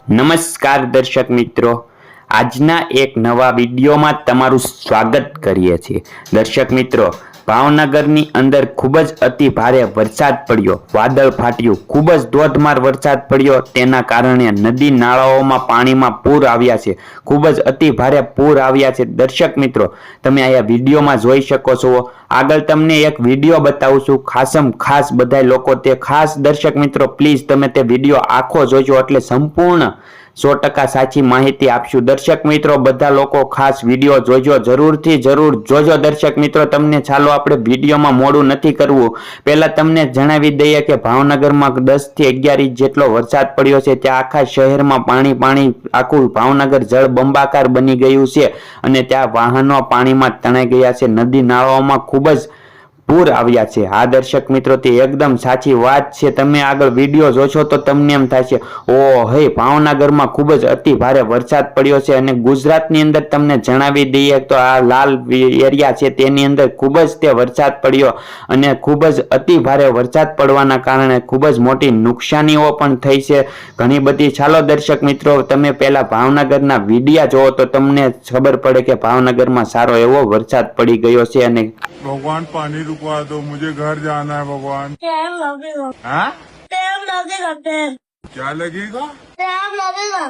નમસ્કાર દર્શક મિત્રો, આજના એક નવા વિડીયોમાં તમારું સ્વાગત કરીએ છીએ। દર્શક મિત્રો, ભાવનગરની અંદર ખૂબ જ અતિ ભારે વરસાદ પડ્યો, વાદળ ફાટ્યું, ખૂબ જ ધોધમાર વરસાદ પડ્યો। તેના કારણે નદી નાળાઓમાં પાણીમાં પૂર આવ્યા છે, ખૂબ જ અતિ ભારે પૂર આવ્યા છે। દર્શક મિત્રો, તમે અહીંયા વિડીયોમાં જોઈ શકો છો। આગળ તમને એક વિડીયો બતાવું છું, ખાસમ ખાસ બધા લોકો તે ખાસ દર્શક મિત્રો પ્લીઝ તમે તે વિડીયો આખો જોજો, એટલે સંપૂર્ણ 100% સાચી માહિતી આપશું। દર્શક મિત્રો બધા લોકો ખાસ વિડીયો જોજો, જરૂરથી જરૂર જોજો। દર્શક મિત્રો, તમને ચાલો આપણે વિડીયોમાં મોડું નથી કરવું, પહેલા તમને જણાવી દઈએ કે ભાવનગરમાં 10 થી 11 ઇંચ જેટલો વરસાદ પડ્યો છે। ત્યાં આખા શહેરમાં પાણી આખું ભાવનગર જળબંબાકાર બની ગયું છે અને ત્યાં વાહનો પાણીમાં તણાઈ ગયા છે, નદી નાળાઓમાં ખૂબ જ પૂર આવ્યા છે। આ દર્શક મિત્રો તે એકદમ સાચી વાત છે, તમે આગળ વિડીયો જોશો તો તમને એમ થશે ઓ હે ભાવનગરમાં ખૂબ જ અતિ ભારે વરસાદ પડ્યો છે। અને ગુજરાતની અંદર તમને જણાવી દઈએ તો આ લાલ એરિયા છે તેની અંદર ખૂબ જ તે વરસાદ પડ્યો અને ખૂબ જ અતિ ભારે વરસાદ પડવાના કારણે ખૂબ જ મોટી નુકસાનીઓ પણ થઈ છે ઘણી બધી। ચાલો દર્શક મિત્રો તમે પહેલા ભાવનગરના વિડીયા જોવો તો તમને ખબર પડે કે ભાવનગરમાં સારો એવો વરસાદ પડી ગયો છે। અને भगवान पानी रुकवा दो, मुझे घर जाना है भगवान। टाइम लगेगा। हाँ? टाइम लगेगा। टाइम क्या लगेगा? टाइम लगेगा।